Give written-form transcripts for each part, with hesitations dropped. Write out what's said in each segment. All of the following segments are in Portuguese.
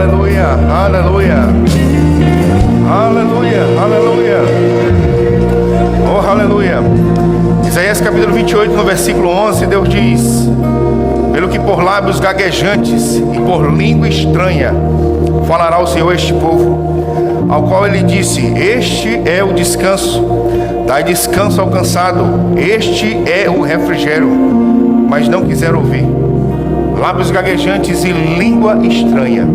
aleluia, aleluia, aleluia, aleluia, oh aleluia. Isaías capítulo 28, no versículo 11, Deus diz: pelo que por lábios gaguejantes e por língua estranha falará o Senhor este povo, ao qual ele disse: este é o descanso, dai descanso ao cansado, este é o refrigério, mas não quiseram ouvir. Lábios gaguejantes e língua estranha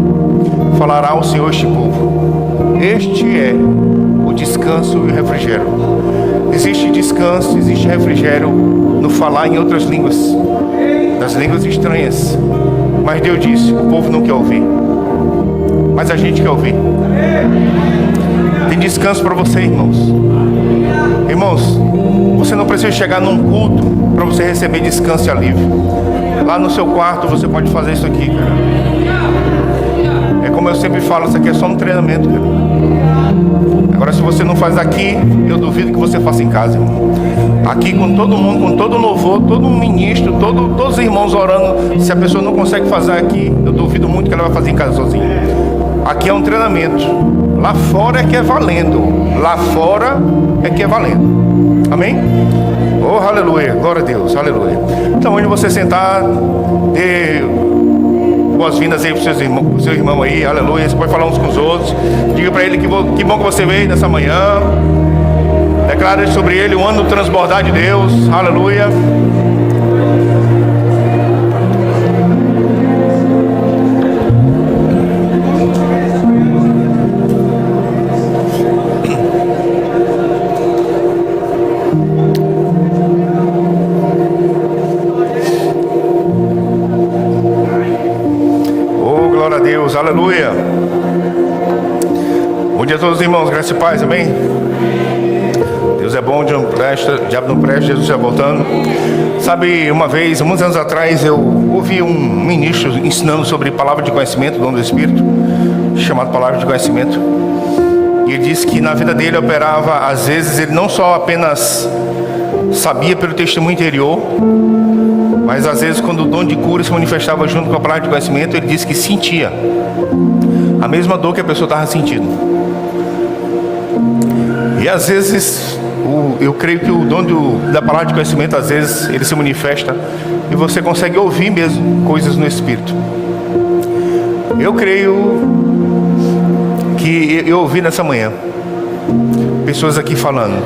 falará o Senhor este povo, este é o descanso e o refrigério. Existe descanso, existe refrigério no falar em outras línguas, nas línguas estranhas. Mas Deus disse: o povo não quer ouvir, mas a gente quer ouvir. Tem descanso para você, irmãos. Irmãos, você não precisa chegar num culto para você receber descanso e alívio. Lá no seu quarto você pode fazer isso aqui, cara. É como eu sempre falo, isso aqui é só um treinamento, cara. Agora, se você não faz aqui, eu duvido que você faça em casa, irmão. Aqui com todo mundo, com todo louvor, todo ministro, todos os irmãos orando. Se a pessoa não consegue fazer aqui, eu duvido muito que ela vai fazer em casa sozinha. Aqui é um treinamento. Lá fora é que é valendo. Lá fora é que é valendo. Amém? Oh, aleluia, glória a Deus, aleluia. Então, onde você sentar, dê boas-vindas aí para o seu irmão aí, aleluia. Você pode falar uns com os outros. Diga para ele que bom que você veio nessa manhã. Declare sobre ele o ano do transbordar de Deus, aleluia. Aleluia. Bom dia a todos os irmãos, graça e paz, amém? Deus é bom, diabo não presta, Jesus está voltando. Sabe, uma vez, muitos anos atrás, eu ouvi um ministro ensinando sobre palavra de conhecimento, dom do Espírito, chamado palavra de conhecimento. E ele disse que na vida dele operava, às vezes, ele não só apenas sabia pelo testemunho interior, mas às vezes quando o dom de cura se manifestava junto com a palavra de conhecimento, ele disse que sentia a mesma dor que a pessoa estava sentindo. E às vezes, eu creio que o dom da palavra de conhecimento, às vezes, ele se manifesta e você consegue ouvir mesmo coisas no Espírito. Eu creio que eu ouvi nessa manhã pessoas aqui falando: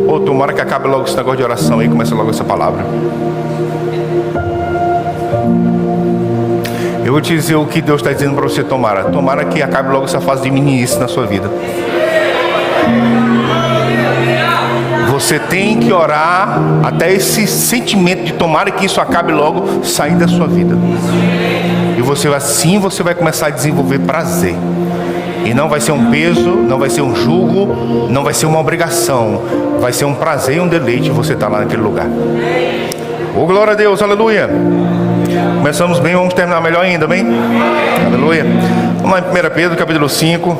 ô, tomara que acabe logo esse negócio de oração aí, começa logo essa palavra. Eu vou te dizer o que Deus está dizendo para você: tomara que acabe logo essa fase de meninice na sua vida. Você tem que orar até esse sentimento de tomara que isso acabe logo sair da sua vida. E você vai começar a desenvolver prazer. E não vai ser um peso, não vai ser um jugo, não vai ser uma obrigação. Vai ser um prazer e um deleite você estar lá naquele lugar. Oh, glória a Deus, aleluia. Começamos bem, vamos terminar melhor ainda, amém? Aleluia. Vamos lá em 1 Pedro capítulo 5.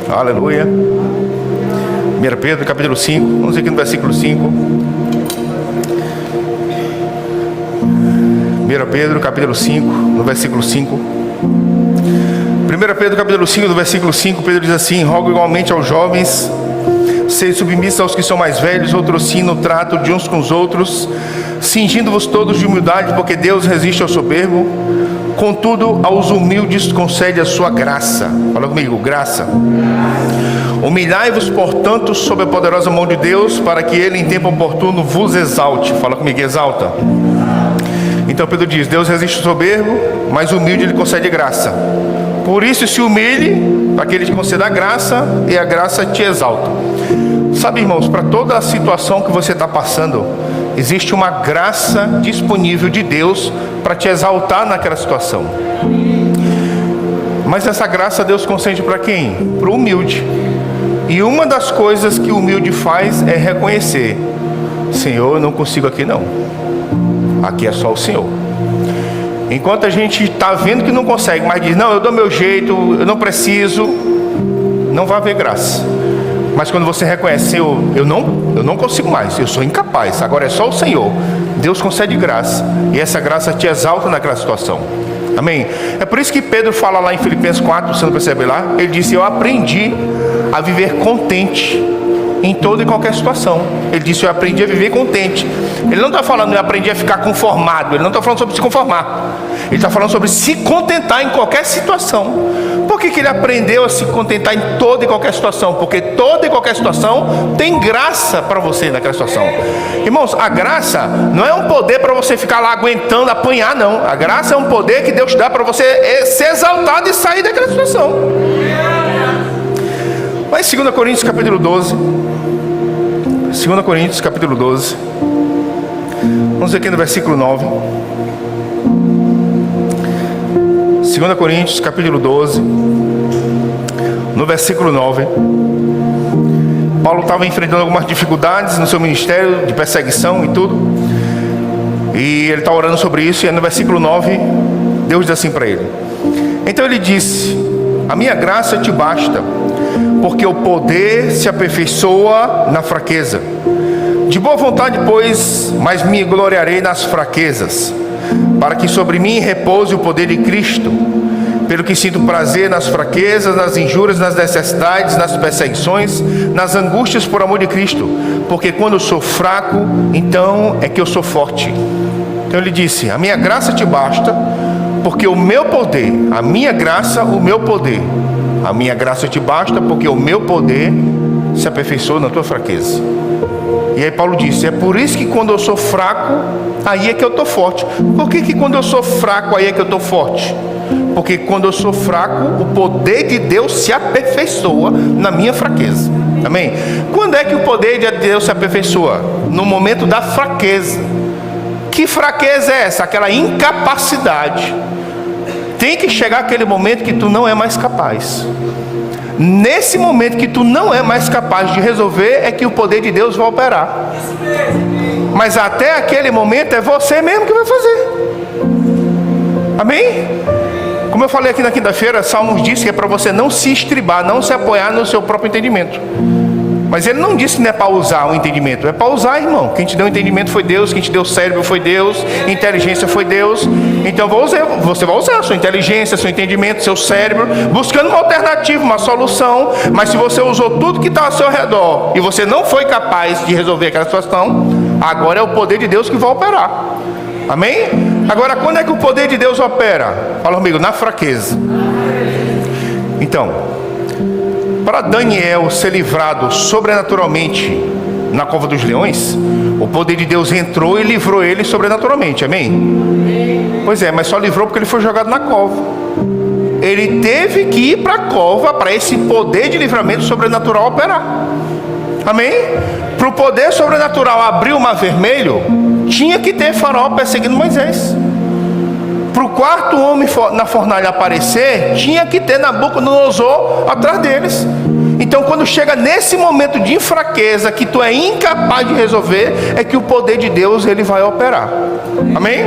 Aleluia. 1 Pedro capítulo 5. Vamos aqui no versículo 5. 1 Pedro capítulo 5, no versículo 5. 1 Pedro capítulo 5, no versículo 5, Pedro diz assim: rogo igualmente aos jovens, sejam submissos aos que são mais velhos, outros sim no trato de uns com os outros, cingindo-vos todos de humildade, porque Deus resiste ao soberbo, contudo aos humildes concede a sua graça. Fala comigo, graça. Humilhai-vos, portanto, sob a poderosa mão de Deus, para que Ele em tempo oportuno vos exalte. Fala comigo, exalta. Então Pedro diz: Deus resiste ao soberbo, mas o humilde Ele concede graça. Por isso se humilhe, para que Ele te conceda a graça, e a graça te exalta. Sabe, irmãos, para toda a situação que você está passando, existe uma graça disponível de Deus para te exaltar naquela situação. Mas essa graça Deus concede para quem? Para o humilde. E uma das coisas que o humilde faz é reconhecer: Senhor, eu não consigo aqui não. Aqui é só o Senhor. Enquanto a gente está vendo que não consegue, mas diz: não, eu dou meu jeito, eu não preciso, não vai haver graça. Mas quando você reconhece: Senhor, eu não consigo mais, eu sou incapaz, agora é só o Senhor, Deus concede graça. E essa graça te exalta naquela situação. Amém? É por isso que Pedro fala lá em Filipenses 4, você não percebe lá? Ele disse: eu aprendi a viver contente em toda e qualquer situação. Ele disse: eu aprendi a viver contente. Ele não está falando eu aprendi a ficar conformado. Ele não está falando sobre se conformar. Ele está falando sobre se contentar em qualquer situação. Por que ele aprendeu a se contentar em toda e qualquer situação? Porque toda e qualquer situação tem graça para você naquela situação. Irmãos, a graça não é um poder para você ficar lá aguentando apanhar, não. A graça é um poder que Deus dá para você ser exaltado e sair daquela situação. Mas 2 Coríntios capítulo 12. 2 Coríntios capítulo 12. Vamos ver aqui no versículo 9. 2 Coríntios capítulo 12, no versículo 9. Paulo estava enfrentando algumas dificuldades no seu ministério, de perseguição e tudo. E ele está orando sobre isso. E no versículo 9, Deus diz assim para ele: então ele disse: a minha graça te basta, porque o poder se aperfeiçoa na fraqueza. De boa vontade, pois, mas me gloriarei nas fraquezas, para que sobre mim repouse o poder de Cristo. Pelo que sinto prazer nas fraquezas, nas injúrias, nas necessidades, nas perseguições, nas angústias por amor de Cristo. Porque quando eu sou fraco, então é que eu sou forte. Então ele disse: a minha graça te basta, porque o meu poder, a minha graça, o meu poder. A minha graça te basta, porque o meu poder se aperfeiçoa na tua fraqueza. E aí Paulo disse: é por isso que quando eu sou fraco, aí é que eu estou forte. Por que quando eu sou fraco, aí é que eu estou forte? Porque quando eu sou fraco, o poder de Deus se aperfeiçoa na minha fraqueza. Amém? Quando é que o poder de Deus se aperfeiçoa? No momento da fraqueza. Que fraqueza é essa? Aquela incapacidade. Tem que chegar aquele momento que tu não é mais capaz. Nesse momento que tu não é mais capaz de resolver, é que o poder de Deus vai operar. Mas até aquele momento é você mesmo que vai fazer. Amém? Como eu falei aqui na quinta-feira, Salmos disse que é para você não se estribar, não se apoiar no seu próprio entendimento. Mas ele não disse que não é para usar o entendimento, é para usar, irmão. Quem te deu o entendimento foi Deus, quem te deu o cérebro foi Deus, inteligência foi Deus. Então você vai usar a sua inteligência, seu entendimento, seu cérebro, buscando uma alternativa, uma solução. Mas se você usou tudo que está ao seu redor e você não foi capaz de resolver aquela situação, agora é o poder de Deus que vai operar. Amém? Agora, quando é que o poder de Deus opera? Fala comigo: na fraqueza. Então, para Daniel ser livrado sobrenaturalmente na cova dos leões, o poder de Deus entrou e livrou ele sobrenaturalmente. Amém? Pois é, mas só livrou porque ele foi jogado na cova. Ele teve que ir para a cova para esse poder de livramento sobrenatural operar. Amém? Para o poder sobrenatural abrir o mar vermelho, tinha que ter Faraó perseguindo Moisés. Para o quarto homem na fornalha aparecer, tinha que ter Nabucodonosor atrás deles. Então, quando chega nesse momento de fraqueza, que tu é incapaz de resolver, é que o poder de Deus ele vai operar. Amém?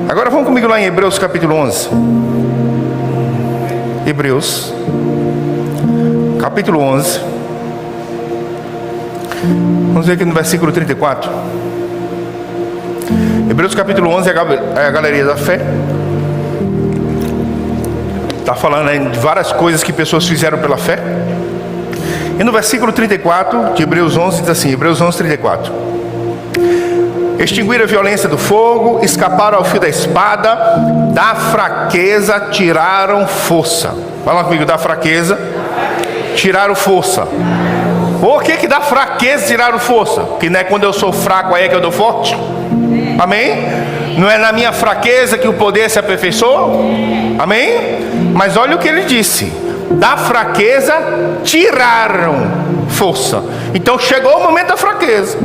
Agora vamos comigo lá em Hebreus capítulo 11. Hebreus capítulo 11. Vamos ver aqui no versículo 34. Hebreus capítulo 11 é a galeria da fé. Está falando aí de várias coisas que pessoas fizeram pela fé. E no versículo 34 de Hebreus 11 diz assim: Hebreus 11, 34. Extinguiram a violência do fogo, escaparam ao fio da espada, da fraqueza tiraram força. Fala comigo: da fraqueza tiraram força. Por que da fraqueza tiraram força? Porque não é quando eu sou fraco aí é que eu dou forte? Amém? Não é na minha fraqueza que o poder se aperfeiçoa? Amém? Mas olha o que ele disse: da fraqueza tiraram força. Então chegou o momento da fraqueza.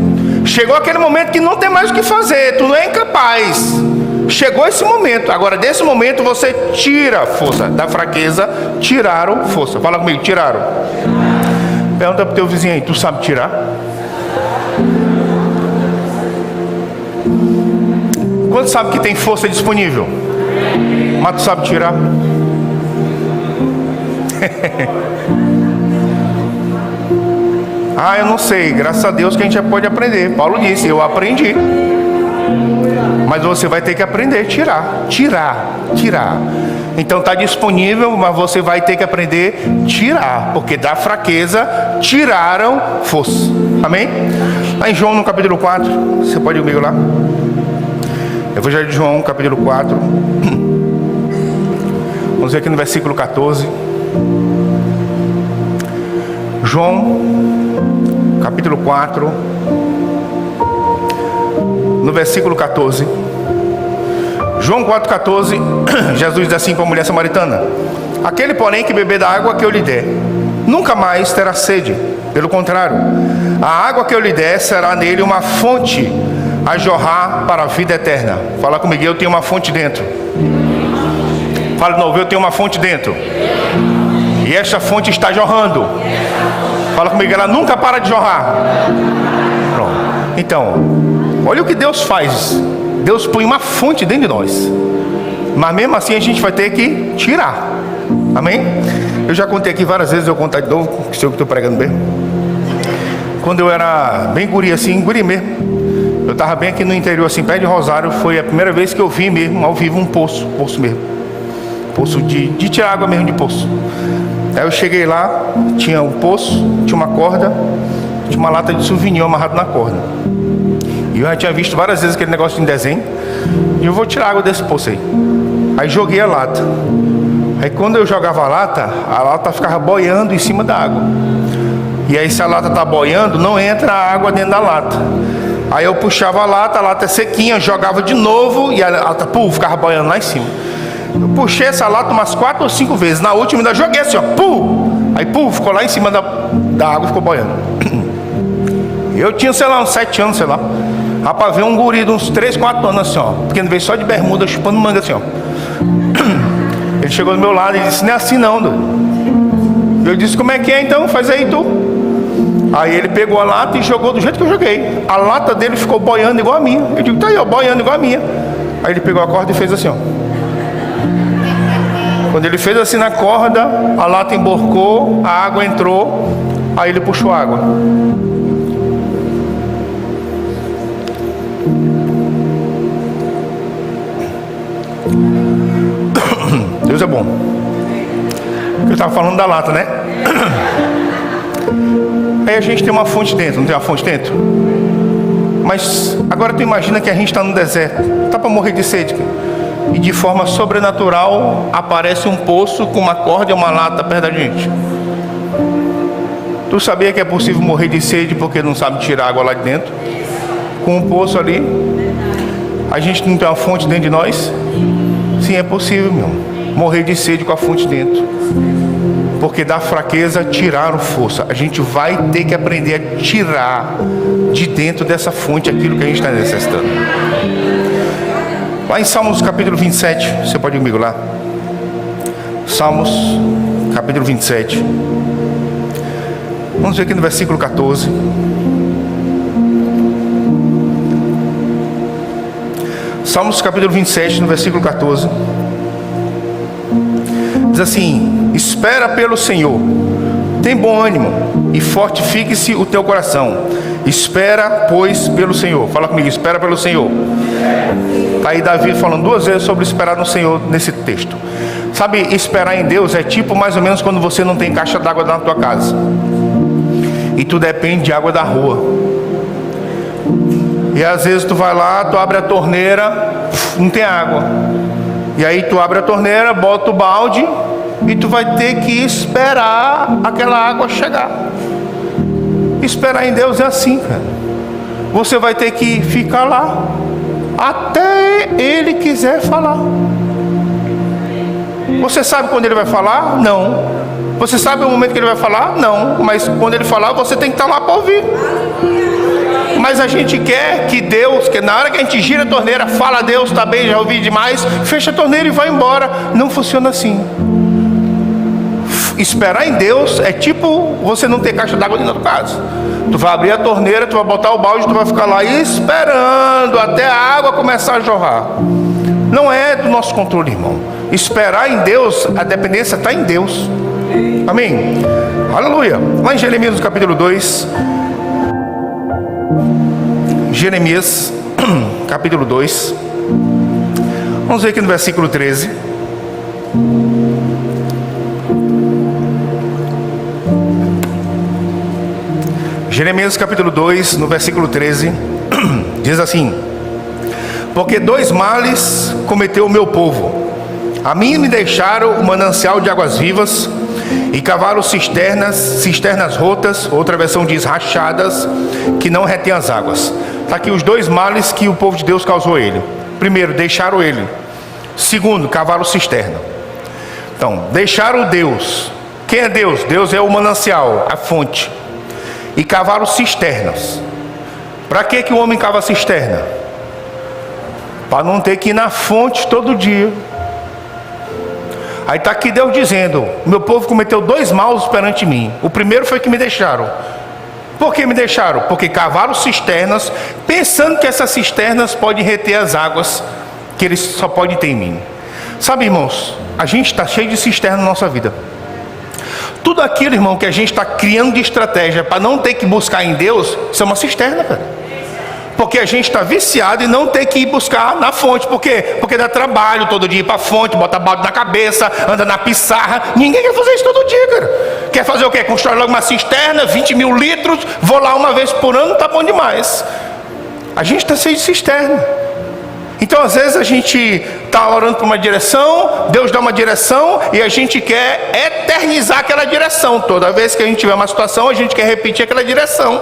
Chegou aquele momento que não tem mais o que fazer, tu não é incapaz. Chegou esse momento. Agora desse momento você tira força. Da fraqueza tiraram força. Fala comigo: tiraram. Pergunta para o teu vizinho aí: tu sabe tirar? Quanto sabe que tem força disponível? Mas tu sabe tirar? Ah, eu não sei. Graças a Deus que a gente já pode aprender. Paulo disse: eu aprendi. Mas você vai ter que aprender a tirar. Então está disponível, mas você vai ter que aprender a tirar, porque da fraqueza tiraram força. Amém? Lá em João no capítulo 4, você pode ir comigo lá? Evangelho de João, capítulo 4. Vamos ver aqui no versículo 14. João, capítulo 4, no versículo 14. João 4,14, Jesus diz assim para a mulher samaritana: aquele, porém, que beber da água que eu lhe der, nunca mais terá sede. Pelo contrário, a água que eu lhe der será nele uma fonte a jorrar para a vida eterna. Fala comigo, eu tenho uma fonte dentro. Fala de novo, eu tenho uma fonte dentro. E essa fonte está jorrando. Fala comigo, ela nunca para de jorrar. Pronto. Então, olha o que Deus faz. Deus põe uma fonte dentro de nós, mas mesmo assim a gente vai ter que tirar. Amém? Eu já contei aqui várias vezes, eu vou contar de novo, que sei o que estou pregando bem. Quando eu era bem guri assim, guri mesmo, eu estava bem aqui no interior assim, perto de Rosário. Foi a primeira vez que eu vi mesmo, ao vivo, um poço mesmo. Poço de tirar água mesmo de poço. Aí eu cheguei lá, tinha um poço, tinha uma corda, tinha uma lata de souvenir amarrado na corda. E eu já tinha visto várias vezes aquele negócio em desenho. E eu vou tirar água desse poço aí. Aí joguei a lata. Aí quando eu jogava a lata ficava boiando em cima da água. E aí se a lata tá boiando, não entra a água dentro da lata. Aí eu puxava a lata é sequinha, jogava de novo e a lata, ficava boiando lá em cima. Eu puxei essa lata umas 4 ou 5 vezes. Na última ainda joguei assim, ó, Aí ficou lá em cima da água e ficou boiando. Eu tinha, sei lá, uns 7 anos, sei lá. Rapaz, veio um guri de uns 3, 4 anos assim, ó. Porque ele veio só de bermuda, chupando manga assim, ó. Ele chegou do meu lado e disse: não é assim não, doido. Eu disse: como é que é então? Faz aí tu. Aí ele pegou a lata e jogou do jeito que eu joguei. A lata dele ficou boiando igual a minha. Eu digo: tá aí, ó, boiando igual a minha. Aí ele pegou a corda e fez assim, ó. Quando ele fez assim na corda, a lata emborcou, a água entrou. Aí ele puxou a água. Deus é bom. Eu estava falando da lata, né? Aí a gente tem uma fonte dentro, não tem uma fonte dentro? Mas agora tu imagina que a gente está no deserto, está para morrer de sede, e de forma sobrenatural aparece um poço com uma corda e uma lata perto da gente. Tu sabia que é possível morrer de sede porque não sabe tirar água lá de dentro? Com um poço ali, a gente não tem uma fonte dentro de nós? Sim, é possível, meu. Morrer de sede com a fonte dentro. Porque da fraqueza tiraram força. A gente vai ter que aprender a tirar de dentro dessa fonte aquilo que a gente está necessitando. Lá em Salmos capítulo 27, você pode ir comigo lá? Salmos capítulo 27. Vamos ver aqui no versículo 14. Salmos capítulo 27, no versículo 14. Diz assim: espera pelo Senhor, tem bom ânimo e fortifique-se o teu coração. Espera, pois, pelo Senhor. Fala comigo, espera pelo Senhor. Está aí Davi falando 2 vezes sobre esperar no Senhor nesse texto. Sabe, esperar em Deus é tipo mais ou menos quando você não tem caixa d'água na tua casa e tu depende de água da rua. E às vezes tu vai lá, tu abre a torneira, não tem água. E aí tu abre a torneira, bota o balde e tu vai ter que esperar aquela água chegar. Esperar em Deus é assim, cara. Você vai ter que ficar lá até Ele quiser falar. Você sabe quando Ele vai falar? Não. Você sabe o momento que Ele vai falar? Não. Mas quando Ele falar, você tem que estar lá para ouvir. Mas a gente quer que Deus, que na hora que a gente gira a torneira, fala a Deus, tá bem, já ouvi demais, fecha a torneira e vai embora. Não funciona assim. Esperar em Deus é tipo você não ter caixa d'água dentro da casa. Tu vai abrir a torneira, tu vai botar o balde, tu vai ficar lá esperando até a água começar a jorrar. Não é do nosso controle, irmão. Esperar em Deus, a dependência está em Deus. Amém? Aleluia. Lá em Jeremias, no capítulo 2. Jeremias, capítulo 2. Vamos ver aqui no versículo 13. Jeremias capítulo 2, no versículo 13, diz assim: porque 2 males cometeu o meu povo. A mim me deixaram o manancial de águas vivas, e cavaram cisternas rotas, outra versão diz rachadas, que não retém as águas. Está aqui os 2 males que o povo de Deus causou a ele. Primeiro, deixaram ele. Segundo, cavaram cisterna. Então, deixaram Deus. Quem é Deus? Deus é o manancial, a fonte. E cavaram cisternas. Para que o homem cava cisterna? Para não ter que ir na fonte todo dia. Aí está aqui Deus dizendo: meu povo cometeu 2 maus perante mim. O primeiro foi que me deixaram. Por que me deixaram? Porque cavaram cisternas, pensando que essas cisternas podem reter as águas que eles só podem ter em mim. Sabe, irmãos, a gente está cheio de cisterna na nossa vida. Tudo aquilo, irmão, que a gente está criando de estratégia para não ter que buscar em Deus, isso é uma cisterna, cara. Porque a gente está viciado e não tem que ir buscar na fonte. Por quê? Porque dá trabalho todo dia ir para a fonte, bota balde na cabeça, anda na pissarra. Ninguém quer fazer isso todo dia, cara. Quer fazer o quê? Constrói logo uma cisterna, 20 mil litros, vou lá uma vez por ano, tá bom demais. A gente está cheio de cisterna. Então às vezes a gente está orando por uma direção, Deus dá uma direção e a gente quer eternizar aquela direção. Toda vez que a gente tiver uma situação, a gente quer repetir aquela direção.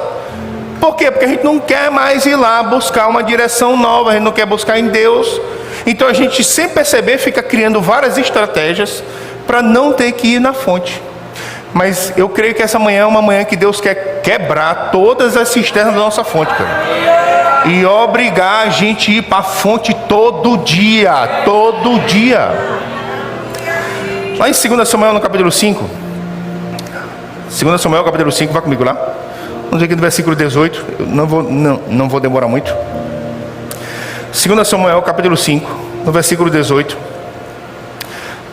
Por quê? Porque a gente não quer mais ir lá buscar uma direção nova, a gente não quer buscar em Deus. Então a gente, sem perceber, fica criando várias estratégias para não ter que ir na fonte. Mas eu creio que essa manhã é uma manhã que Deus quer quebrar todas as cisternas da nossa fonte, cara. E obrigar a gente a ir para a fonte todo dia, todo dia. Lá em 2 Samuel, no capítulo 5. 2 Samuel, capítulo 5, vai comigo lá. Vamos ver aqui no versículo 18. Eu não vou demorar muito. 2 Samuel, capítulo 5, no versículo 18.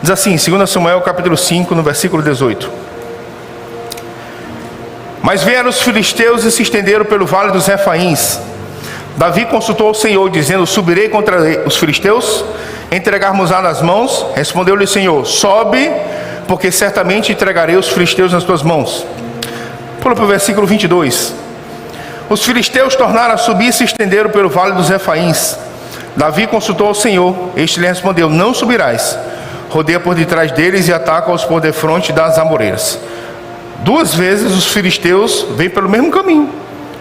Diz assim, 2 Samuel, capítulo 5, no versículo 18. Mas vieram os filisteus e se estenderam pelo vale dos Refaíns. Davi consultou ao Senhor, dizendo: subirei contra os filisteus, entregarmos-á nas mãos. Respondeu-lhe o Senhor: sobe, porque certamente entregarei os filisteus nas tuas mãos. Pula para o versículo 22. Os filisteus tornaram a subir e se estenderam pelo vale dos Refaíns. Davi consultou ao Senhor. Este lhe respondeu: não subirás. Rodeia por detrás deles e ataca-os por defronte das amoreiras. 2 vezes os filisteus vêm pelo mesmo caminho,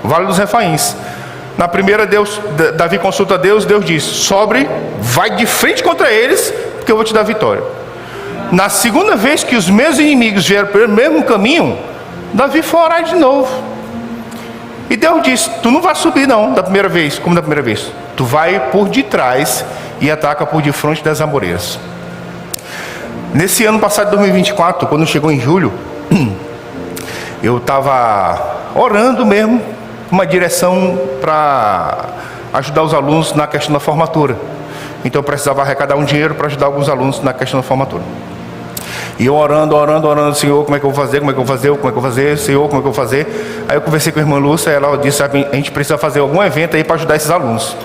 o vale dos Refaíns. Na primeira, Davi consulta a Deus. Deus diz: sobre, vai de frente contra eles, porque eu vou te dar vitória. Na segunda vez que os meus inimigos vieram pelo mesmo caminho, Davi foi orar de novo. E Deus disse: tu não vai subir não, da primeira vez, como da primeira vez. Tu vai por detrás e ataca por de frente das amoreiras. Nesse ano passado, 2024, quando chegou em julho, eu estava orando mesmo, uma direção para ajudar os alunos na questão da formatura. Então eu precisava arrecadar um dinheiro para ajudar alguns alunos na questão da formatura. E eu orando, Senhor, como é que eu vou fazer, Senhor, como é que eu vou fazer. Aí eu conversei com a irmã Lúcia, ela disse: a gente precisa fazer algum evento aí para ajudar esses alunos.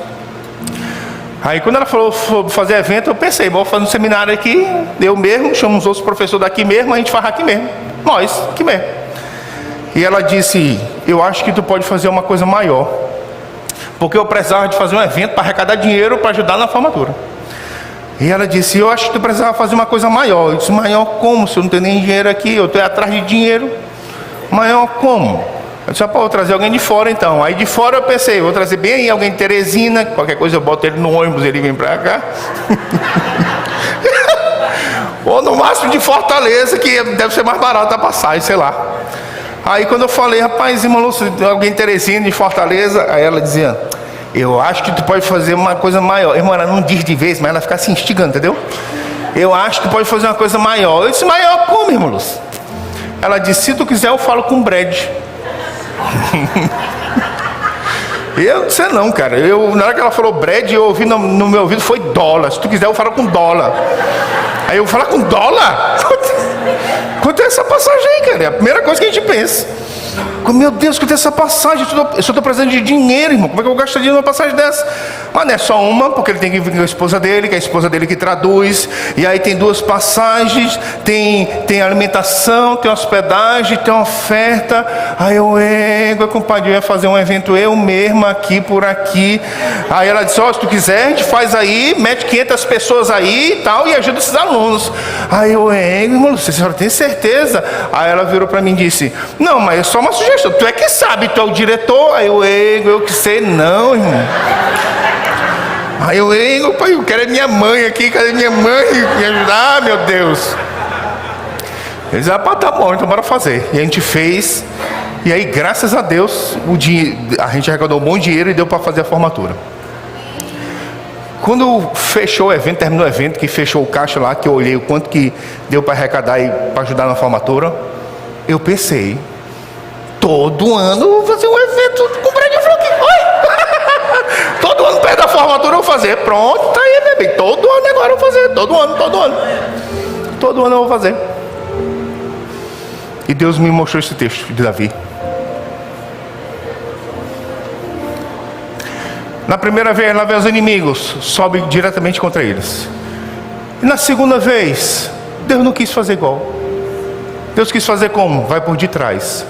Aí quando ela falou fazer evento, eu pensei: vou fazer um seminário aqui, eu mesmo, chamo os outros professores daqui mesmo, a gente faz aqui mesmo, nós, aqui mesmo. E ela disse: eu acho que tu pode fazer uma coisa maior, porque eu precisava de fazer um evento para arrecadar dinheiro para ajudar na formatura. E ela disse: eu acho que tu precisava fazer uma coisa maior. Eu disse: maior como? Se eu não tenho nem dinheiro aqui, eu estou atrás de dinheiro. Maior como? Eu disse: pô, vou trazer alguém de fora então. Aí de fora eu pensei: vou trazer bem aí alguém de Teresina, qualquer coisa eu boto ele no ônibus, ele vem para cá. Ou no máximo de Fortaleza, que deve ser mais barato a passagem, sei lá. Aí quando eu falei: rapaz, irmão Lúcio, alguém de Teresina, de Fortaleza. Aí ela dizia: eu acho que tu pode fazer uma coisa maior. Irmão, ela não diz de vez, mas ela fica se instigando, entendeu? Eu acho que tu pode fazer uma coisa maior. Eu disse: maior como, irmão Lúcio? Ela disse: se tu quiser eu falo com o Brad. Eu disse: não, cara. Na hora que ela falou Brad, eu ouvi no meu ouvido foi dólar. Se tu quiser eu falo com dólar. Aí eu vou falar com dólar? Quanto é essa passagem aí, cara? É a primeira coisa que a gente pensa. Meu Deus, que tem essa passagem, eu só estou precisando de dinheiro, irmão. Como é que eu vou gastar dinheiro numa passagem dessa? Mas não é só uma, porque ele tem que vir com a esposa dele, que é a esposa dele que traduz. E aí tem 2 passagens, tem alimentação, tem hospedagem, tem oferta. Aí eu, compadre, eu ia fazer um evento eu mesma aqui, por aqui. Aí ela disse, se tu quiser, a gente faz aí, mete 500 pessoas aí e tal, e ajuda esses alunos. Aí eu, irmão, você tem certeza? Aí ela virou para mim e disse, não, mas é só uma sugestão, tu é que sabe, tu é o diretor. Aí eu que sei, não, irmão. Aí eu, pai, eu quero minha mãe aqui, cadê minha mãe me ajudar, meu Deus? Eles disseram, tá bom, então bora fazer. E a gente fez, e aí graças a Deus, a gente arrecadou um bom dinheiro e deu para fazer a formatura. Quando fechou o evento, terminou o evento, que fechou o caixa lá, que eu olhei o quanto que deu para arrecadar e para ajudar na formatura, eu pensei, todo ano eu vou fazer um evento com o Brad Flock. Todo ano perto da formatura eu vou fazer. Pronto, tá aí, meu bem. Todo ano agora eu vou fazer. Todo ano. Todo ano eu vou fazer. E Deus me mostrou esse texto de Davi. Na primeira vez, lá vem os inimigos, sobe diretamente contra eles. E na segunda vez, Deus não quis fazer igual. Deus quis fazer como? Vai por detrás.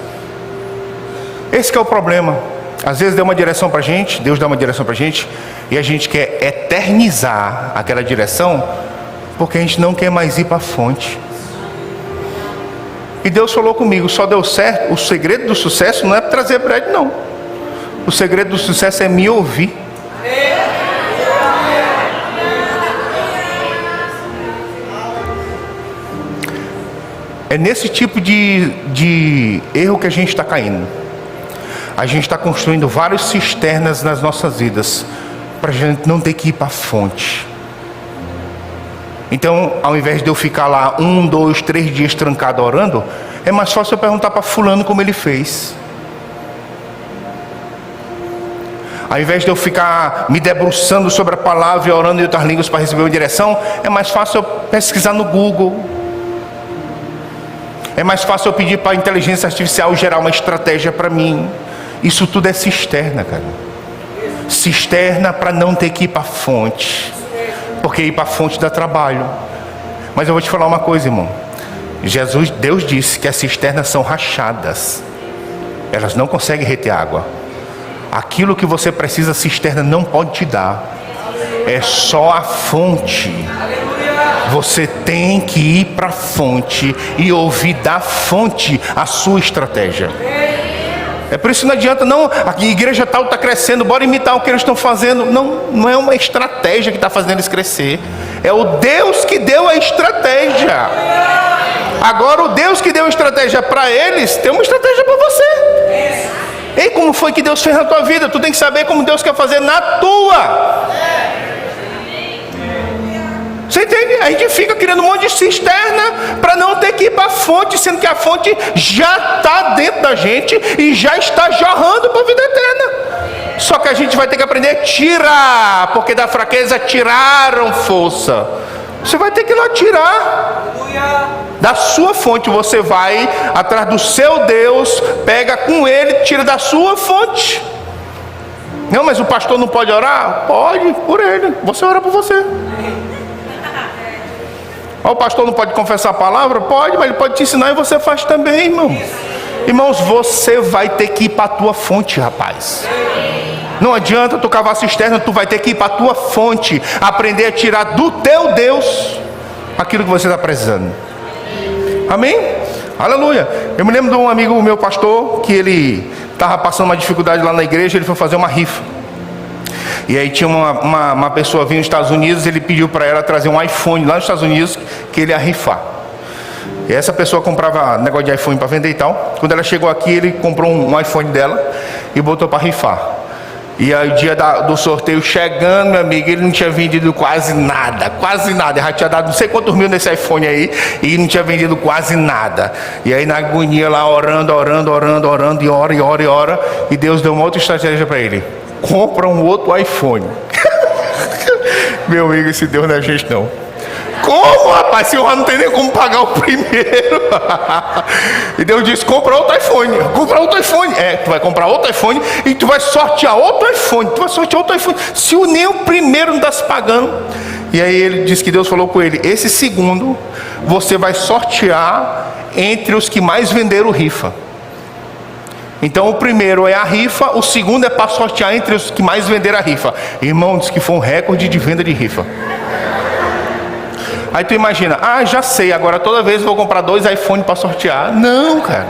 Esse que é o problema. Às vezes deu uma direção para a gente, Deus dá uma direção para a gente, e a gente quer eternizar aquela direção, porque a gente não quer mais ir para a fonte. E Deus falou comigo, só deu certo, o segredo do sucesso não é trazer bread, não. O segredo do sucesso é me ouvir. É nesse tipo de erro que a gente está caindo. A gente está construindo várias cisternas nas nossas vidas, para a gente não ter que ir para a fonte. Então, ao invés de eu ficar lá 1, 2, 3 dias trancado orando, é mais fácil eu perguntar para fulano como ele fez. Ao invés de eu ficar me debruçando sobre a palavra e orando em outras línguas para receber uma direção, é mais fácil eu pesquisar no Google. É mais fácil eu pedir para a inteligência artificial gerar uma estratégia para mim. Isso tudo é cisterna, cara. Cisterna para não ter que ir para a fonte. Porque ir para a fonte dá trabalho. Mas eu vou te falar uma coisa, irmão. Deus disse que as cisternas são rachadas. Elas não conseguem reter água. Aquilo que você precisa, a cisterna não pode te dar. É só a fonte. Você tem que ir para a fonte e ouvir da fonte a sua estratégia. É por isso que não adianta, não, a igreja tal está crescendo, bora imitar o que eles estão fazendo. Não é uma estratégia que está fazendo eles crescer. É o Deus que deu a estratégia. Agora o Deus que deu a estratégia para eles, tem uma estratégia para você. E como foi que Deus fez na tua vida? Tu tem que saber como Deus quer fazer na tua. Você entende? A gente fica criando um monte de cisterna para não ter que ir para a fonte, sendo que a fonte já está dentro da gente e já está jorrando para a vida eterna. Só que a gente vai ter que aprender a tirar, porque da fraqueza tiraram força. Você vai ter que ir lá tirar da sua fonte. Você vai atrás do seu Deus, pega com ele, tira da sua fonte. Não, mas o pastor não pode orar? Pode, por ele. Você ora por você. O pastor não pode confessar a palavra? Pode, mas ele pode te ensinar e você faz também, irmão. Irmãos, você vai ter que ir para a tua fonte, rapaz. Não adianta tu cavar cisterna, tu vai ter que ir para a tua fonte, aprender a tirar do teu Deus aquilo que você está precisando. Amém? Aleluia. Eu me lembro de um amigo meu pastor, que ele estava passando uma dificuldade lá na igreja, ele foi fazer uma rifa. E aí tinha uma pessoa vindo dos Estados Unidos, ele pediu para ela trazer um iPhone lá nos Estados Unidos, que ele ia rifar. E essa pessoa comprava negócio de iPhone para vender e tal. Quando ela chegou aqui, ele comprou um iPhone dela e botou para rifar. E aí o dia do sorteio chegando, meu amigo, ele não tinha vendido quase nada. Ele já tinha dado não sei quantos mil nesse iPhone aí e não tinha vendido quase nada. E aí na agonia lá, orando, e ora. E Deus deu uma outra estratégia para ele. Compra um outro iPhone. Meu amigo, esse Deus não é gente não. Como, rapaz? Se eu não tenho nem como pagar o primeiro. E Deus disse: compra outro iPhone. Compra outro iPhone. Tu vai comprar outro iPhone e tu vai sortear outro iPhone. Tu vai sortear outro iPhone. Se nem o primeiro não está se pagando. E aí ele disse que Deus falou com ele: esse segundo você vai sortear entre os que mais venderam rifa. Então o primeiro é a rifa, o segundo é para sortear entre os que mais venderam a rifa. Irmão, disse que foi um recorde de venda de rifa. Aí tu imagina: já sei, agora toda vez eu vou comprar 2 iPhones para sortear. Não, cara.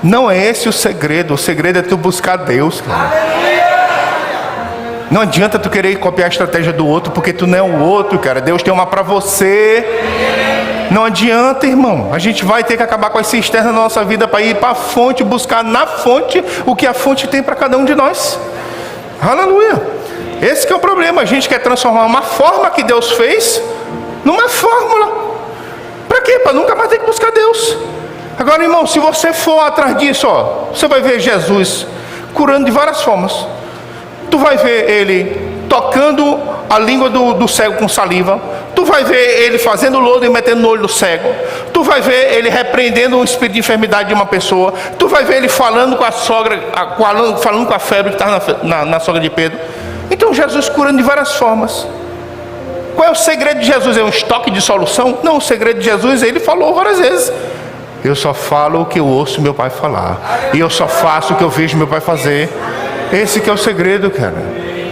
Não é esse o segredo. O segredo é tu buscar Deus, cara. Não adianta tu querer copiar a estratégia do outro, porque tu não é o outro, cara. Deus tem uma para você. Não adianta, irmão. A gente vai ter que acabar com a cisterna na nossa vida para ir para a fonte, buscar na fonte o que a fonte tem para cada um de nós. Aleluia. Esse que é o problema. A gente quer transformar uma forma que Deus fez numa fórmula. Para quê? Para nunca mais ter que buscar Deus. Agora, irmão, se você for atrás disso, você vai ver Jesus curando de várias formas. Tu vai ver ele tocando a língua do cego com saliva. Tu vai ver ele fazendo lodo e metendo no olho do cego. Tu vai ver ele repreendendo um espírito de enfermidade de uma pessoa. Tu vai ver ele falando com a sogra, falando com a febre que estava na sogra de Pedro. Então Jesus curando de várias formas. Qual é o segredo de Jesus? É um estoque de solução? Não, o segredo de Jesus, ele falou várias vezes: eu só falo o que eu ouço meu pai falar, e eu só faço o que eu vejo meu pai fazer. Esse que é o segredo, cara.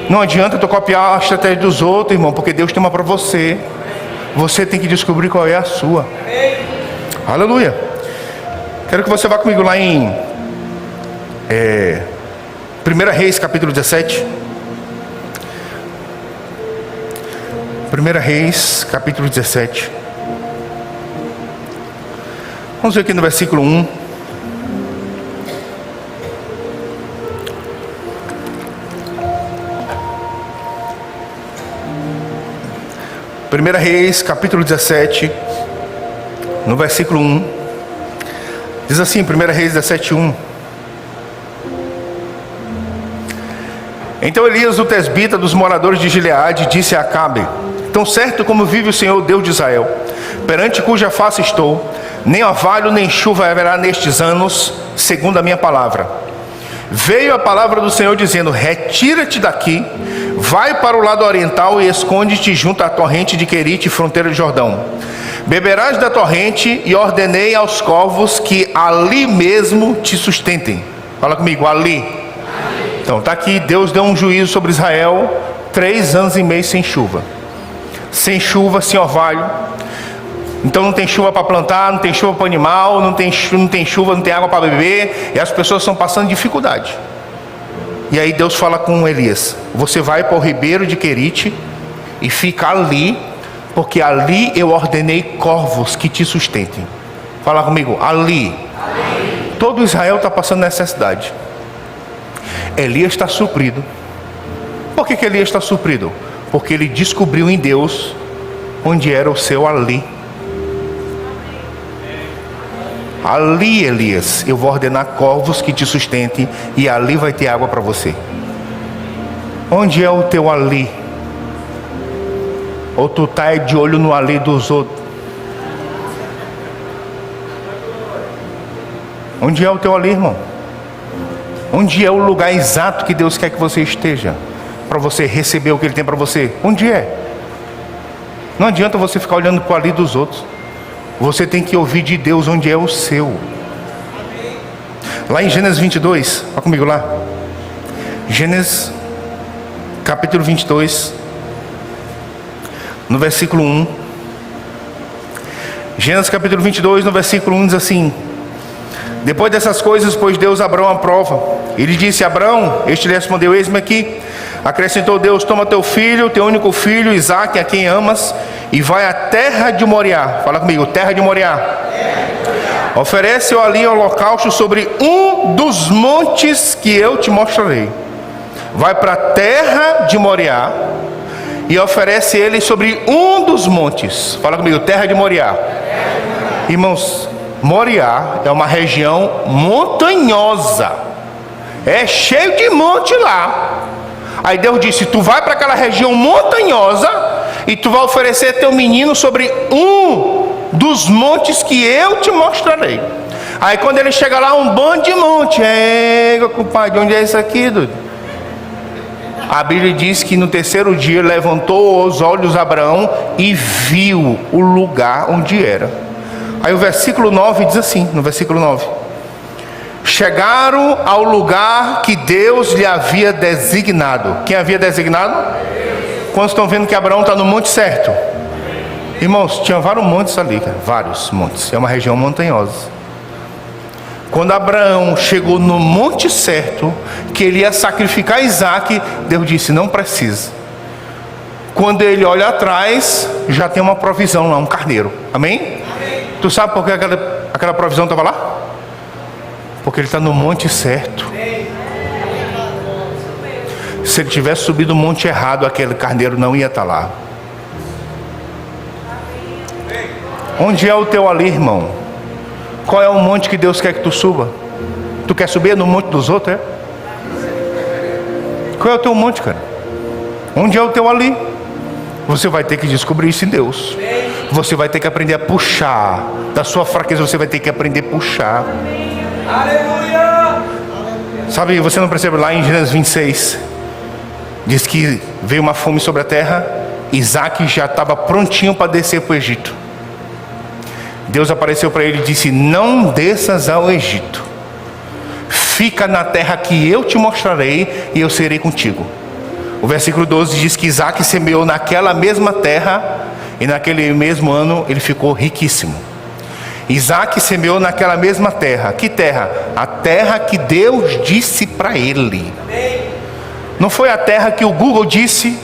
Não adianta tu copiar a estratégia dos outros, irmão, porque Deus tem uma para você. Você tem que descobrir qual é a sua. Aleluia. Quero que você vá comigo lá em 1 Reis, capítulo 17. 1 Reis, capítulo 17. Vamos ver aqui no versículo 1. Primeira Reis, capítulo 17, no versículo 1. Diz assim, 1 Reis 17, 1. Então Elias, o tesbita dos moradores de Gileade, disse a Acabe: tão certo como vive o Senhor, Deus de Israel, perante cuja face estou, nem orvalho nem chuva haverá nestes anos, segundo a minha palavra. Veio a palavra do Senhor dizendo: retira-te daqui, vai para o lado oriental e esconde-te junto à torrente de Querite, fronteira de Jordão. Beberás da torrente, e ordenei aos corvos que ali mesmo te sustentem. Fala comigo, ali. Então está aqui, Deus deu um juízo sobre Israel, 3 anos e meio sem chuva. Sem chuva, sem orvalho. Então não tem chuva para plantar, não tem chuva para animal, não tem chuva, não tem água para beber, e as pessoas estão passando dificuldade. E aí Deus fala com Elias: você vai para o ribeiro de Querite e fica ali, porque ali eu ordenei corvos que te sustentem. Fala comigo, ali. Todo Israel está passando necessidade. Elias está suprido. Por que Elias está suprido? Porque ele descobriu em Deus onde era o seu ali. Ali, Elias, eu vou ordenar corvos que te sustentem, e ali vai ter água para você. Onde é o teu ali? Ou tu tá de olho no ali dos outros? Onde é o teu ali, irmão? Onde é o lugar exato que Deus quer que você esteja, para você receber o que Ele tem para você? Onde é? Não adianta você ficar olhando para o ali dos outros. Você tem que ouvir de Deus onde é o seu. Lá em Gênesis 22, olha comigo lá. Gênesis, capítulo 22, no versículo 1. Gênesis capítulo 22, no versículo 1 diz assim: depois dessas coisas, pôs Deus a Abrão à prova. Ele disse a Abrão, este lhe respondeu: eis-me aqui. Acrescentou Deus: toma teu filho, teu único filho, Isaque, a quem amas, e vai à terra de Moriá. Fala comigo, terra de Moriá. Oferece-o ali holocausto sobre um dos montes que eu te mostrarei. Vai para a terra de Moriá e oferece ele sobre um dos montes. Fala comigo, terra de Moriá. Irmãos, Moriá é uma região montanhosa. É cheio de monte lá. Aí Deus disse: tu vai para aquela região montanhosa e tu vai oferecer teu menino sobre um dos montes que eu te mostrarei. Aí quando ele chega lá, um bando de monte. Compadre, onde é isso aqui, doido? A Bíblia diz que no terceiro dia levantou os olhos Abraão e viu o lugar onde era. Aí o versículo 9 diz assim, no versículo 9: chegaram ao lugar que Deus lhe havia designado. Quem havia designado? Quantos estão vendo que Abraão está no monte certo? Irmãos, tinha vários montes ali, cara, vários montes. É uma região montanhosa. Quando Abraão chegou no monte certo, que ele ia sacrificar Isaac, Deus disse: não precisa. Quando ele olha atrás, já tem uma provisão lá, um carneiro. Amém? Tu sabe por que aquela provisão estava lá? Porque ele está no monte certo. Se ele tivesse subido o monte errado, aquele carneiro não ia estar lá. Onde é o teu ali, irmão? Qual é o monte que Deus quer que tu suba? Tu quer subir no monte dos outros, é? Qual é o teu monte, cara? Onde é o teu ali? Você vai ter que descobrir isso em Deus. Você vai ter que aprender a puxar. Da sua fraqueza você vai ter que aprender a puxar. Aleluia! Sabe, você não percebe lá em Gênesis 26? Diz que veio uma fome sobre a terra. Isaac já estava prontinho para descer para o Egito. Deus apareceu para ele e disse: não desças ao Egito. Fica na terra que eu te mostrarei e eu serei contigo. O versículo 12 diz que Isaac semeou naquela mesma terra e naquele mesmo ano ele ficou riquíssimo. Isaac semeou naquela mesma terra. Que terra? A terra que Deus disse para ele. Não foi a terra que o Google disse,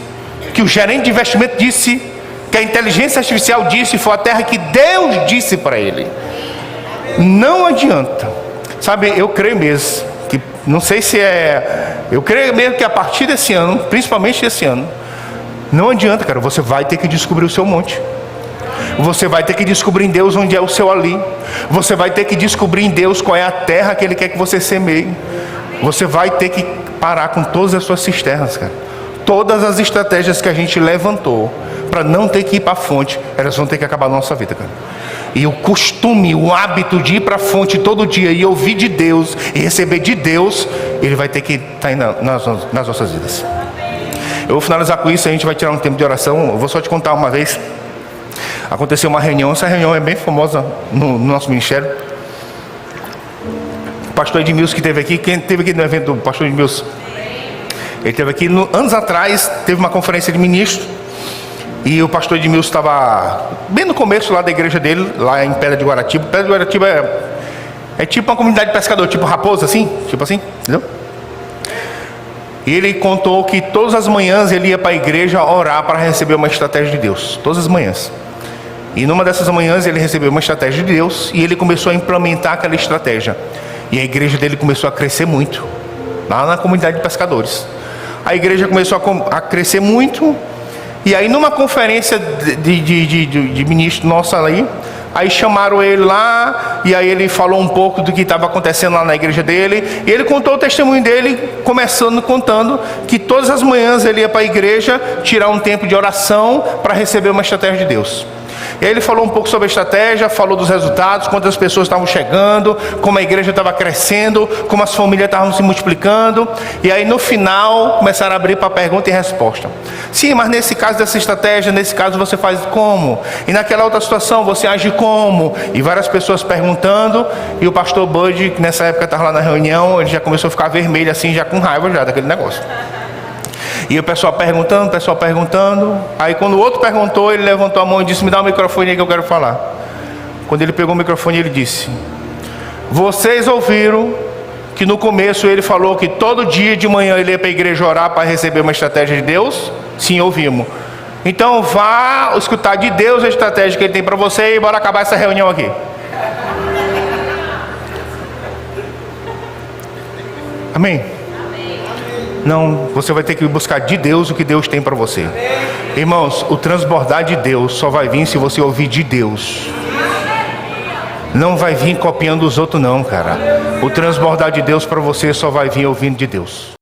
que o gerente de investimento disse, que a inteligência artificial disse. Foi a terra que Deus disse para ele. Não adianta. Sabe, eu creio mesmo que, não sei se é, eu creio mesmo que a partir desse ano, principalmente desse ano, não adianta, cara. Você vai ter que descobrir o seu monte. Você vai ter que descobrir em Deus onde é o seu ali. Você vai ter que descobrir em Deus qual é a terra que Ele quer que você semeie. Você vai ter que parar com todas as suas cisternas, cara. Todas as estratégias que a gente levantou para não ter que ir para a fonte, elas vão ter que acabar na nossa vida, cara. E o costume, o hábito de ir para a fonte todo dia e ouvir de Deus e receber de Deus, ele vai ter que estar aí nas nossas vidas. Eu vou finalizar com isso, a gente vai tirar um tempo de oração. Eu vou só te contar uma vez. Aconteceu uma reunião, essa reunião é bem famosa no nosso ministério. O pastor Edmilson que esteve aqui, quem esteve aqui no evento do pastor Edmilson? Ele esteve aqui, anos atrás, teve uma conferência de ministros. E o pastor Edmilson estava bem no começo lá da igreja dele, lá em Pedra de Guaratiba. Pedra de Guaratiba é tipo uma comunidade de pescador, tipo Raposa, assim, entendeu? E ele contou que todas as manhãs ele ia para a igreja orar para receber uma estratégia de Deus. Todas as manhãs. E numa dessas manhãs ele recebeu uma estratégia de Deus e ele começou a implementar aquela estratégia. E a igreja dele começou a crescer muito, lá na comunidade de pescadores. A igreja começou a crescer muito. E aí numa conferência de ministro nossa aí chamaram ele lá, e aí ele falou um pouco do que estava acontecendo lá na igreja dele, e ele contou o testemunho dele, contando que todas as manhãs ele ia para a igreja tirar um tempo de oração para receber uma estratégia de Deus. E aí ele falou um pouco sobre a estratégia, falou dos resultados, quantas pessoas estavam chegando, como a igreja estava crescendo, como as famílias estavam se multiplicando. E aí no final começaram a abrir para pergunta e resposta. Sim, mas nesse caso dessa estratégia, nesse caso você faz como? E naquela outra situação você age como? E várias pessoas perguntando. E o pastor Bud, que nessa época estava lá na reunião, ele já começou a ficar vermelho assim, já com raiva já daquele negócio. E o pessoal perguntando. Aí quando o outro perguntou, ele levantou a mão e disse: me dá o microfone aí que eu quero falar. Quando ele pegou o microfone, ele disse: vocês ouviram que no começo ele falou que todo dia de manhã ele ia para a igreja orar para receber uma estratégia de Deus? Sim, ouvimos. Então vá escutar de Deus a estratégia que ele tem para você e bora acabar essa reunião aqui. Amém? Não, você vai ter que buscar de Deus o que Deus tem para você. Irmãos, o transbordar de Deus só vai vir se você ouvir de Deus. Não vai vir copiando os outros não, cara. O transbordar de Deus para você só vai vir ouvindo de Deus.